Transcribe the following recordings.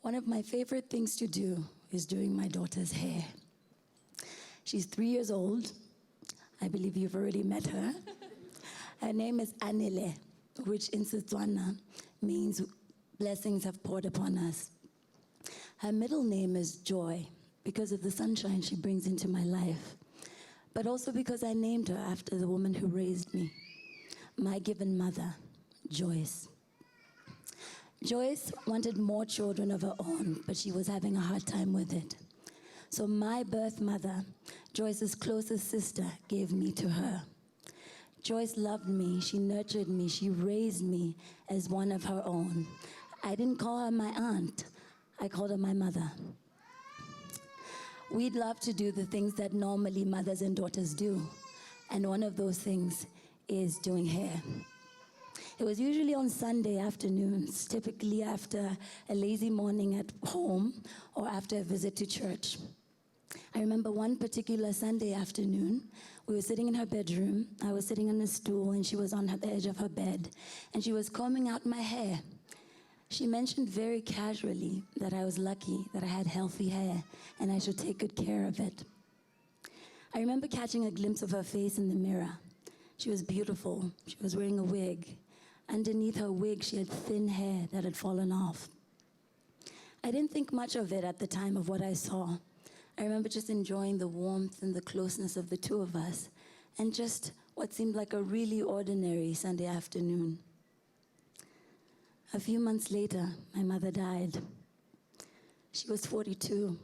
One of my favorite things to do is doing my daughter's hair. She's 3 years old. I believe you've already met her. Her name is Anile, which in Setswana means blessings have poured upon us. Her middle name is Joy because of the sunshine she brings into my life, but also because I named her after the woman who raised me, my given mother, Joyce. Joyce wanted more children of her own, but she was having a hard time with it. So my birth mother, Joyce's closest sister, gave me to her. Joyce loved me, she nurtured me, she raised me as one of her own. I didn't call her my aunt, I called her my mother. We'd love to do the things that normally mothers and daughters do, and one of those things is doing hair. It was usually on Sunday afternoons, typically after a lazy morning at home or after a visit to church. I remember one particular Sunday afternoon, we were sitting in her bedroom, I was sitting on a stool and she was on the edge of her bed and she was combing out my hair. She mentioned very casually that I was lucky that I had healthy hair and I should take good care of it. I remember catching a glimpse of her face in the mirror. She was beautiful, she was wearing a wig. Underneath her wig, she had thin hair that had fallen off. I didn't think much of it at the time of what I saw. I remember just enjoying the warmth and the closeness of the two of us, and just what seemed like a really ordinary Sunday afternoon. A few months later, my mother died. She was 42.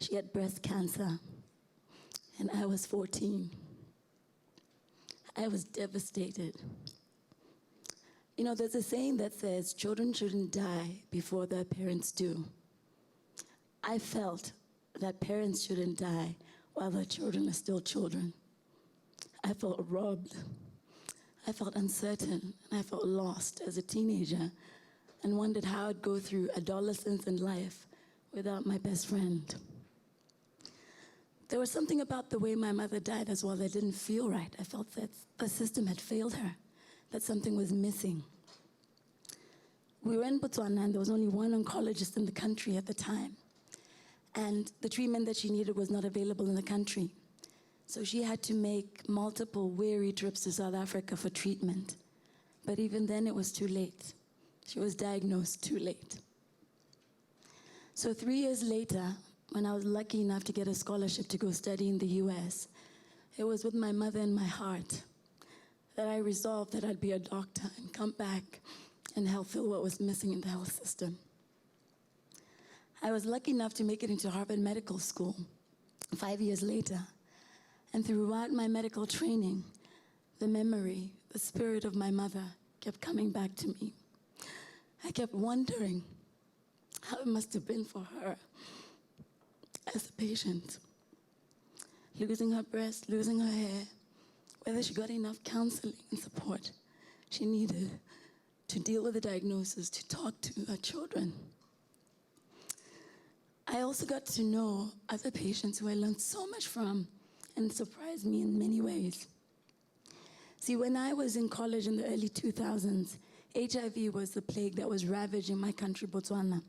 She had breast cancer, and I was 14. I was devastated. You know, there's a saying that says, children shouldn't die before their parents do. I felt that parents shouldn't die while their children are still children. I felt robbed. I felt uncertain, and I felt lost as a teenager and wondered how I'd go through adolescence and life without my best friend. There was something about the way my mother died as well that didn't feel right. I felt that the system had failed her, that something was missing. We were in Botswana and there was only one oncologist in the country at the time. And the treatment that she needed was not available in the country. So she had to make multiple weary trips to South Africa for treatment. But even then it was too late. She was diagnosed too late. So 3 years later, when I was lucky enough to get a scholarship to go study in the US, it was with my mother in my heart that I resolved that I'd be a doctor and come back and help fill what was missing in the health system. I was lucky enough to make it into Harvard Medical School 5 years later. And throughout my medical training, the memory, the spirit of my mother kept coming back to me. I kept wondering how it must have been for her as a patient, losing her breast, losing her hair, whether she got enough counseling and support she needed to deal with the diagnosis, to talk to her children. I also got to know other patients who I learned so much from and surprised me in many ways. See, when I was in college in the early 2000s, HIV was the plague that was ravaging my country, Botswana.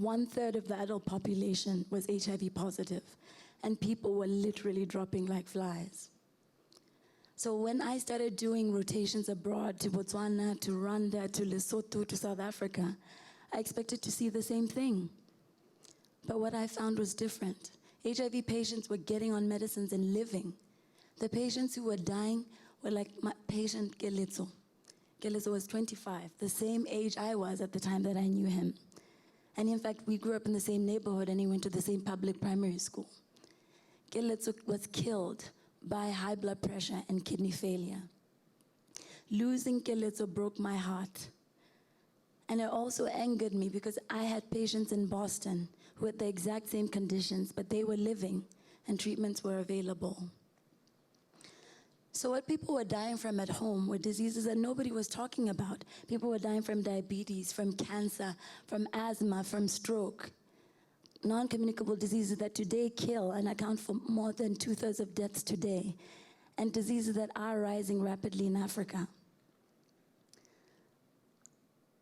1/3 of the adult population was HIV positive, and people were literally dropping like flies. So when I started doing rotations abroad to Botswana, to Rwanda, to Lesotho, to South Africa, I expected to see the same thing. But what I found was different. HIV patients were getting on medicines and living. The patients who were dying were like my patient Keletso. Keletso was 25, the same age I was at the time that I knew him. And in fact, we grew up in the same neighborhood and he went to the same public primary school. Keletso was killed by high blood pressure and kidney failure. Losing Keletso broke my heart. And it also angered me because I had patients in Boston who had the exact same conditions, but they were living and treatments were available. So what people were dying from at home were diseases that nobody was talking about. People were dying from diabetes, from cancer, from asthma, from stroke. Non-communicable diseases that today kill and account for more than 2/3 of deaths today, and diseases that are rising rapidly in Africa.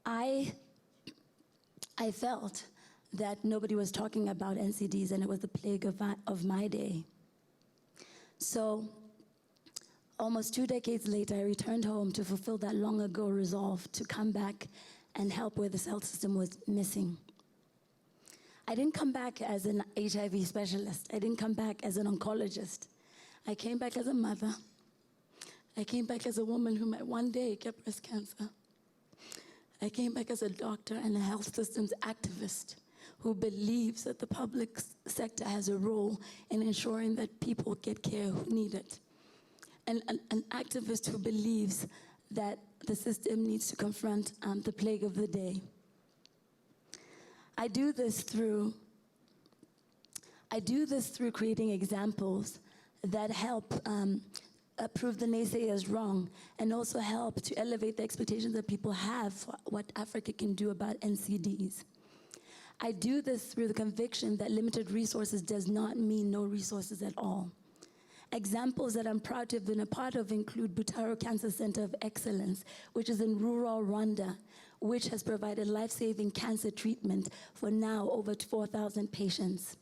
I I felt that nobody was talking about NCDs and it was the plague of my day. So almost 2 decades later, I returned home to fulfill that long ago resolve to come back and help where the health system was missing. I didn't come back as an HIV specialist. I didn't come back as an oncologist. I came back as a mother. I came back as a woman who might one day get breast cancer. I came back as a doctor and a health systems activist who believes that the public sector has a role in ensuring that people get care who need it. And an activist who believes that the system needs to confront the plague of the day. I do this through creating examples that help prove the naysayers wrong, and also help to elevate the expectations that people have for what Africa can do about NCDs. I do this through the conviction that limited resources does not mean no resources at all. Examples that I'm proud to have been a part of include Butaro Cancer Center of Excellence, which is in rural Rwanda, which has provided life-saving cancer treatment for now over 4,000 patients.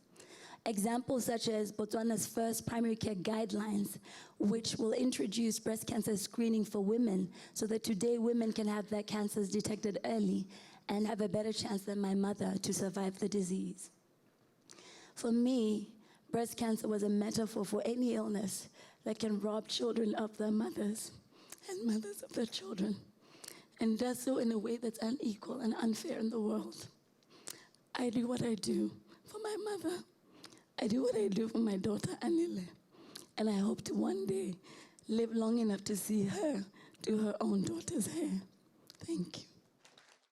Examples such as Botswana's first primary care guidelines, which will introduce breast cancer screening for women so that today women can have their cancers detected early and have a better chance than my mother to survive the disease. For me, breast cancer was a metaphor for any illness that can rob children of their mothers and mothers of their children, and does so in a way that's unequal and unfair in the world. I do what I do for my mother. I do what I do for my daughter, Anile, and I hope to one day live long enough to see her do her own daughter's hair. Thank you.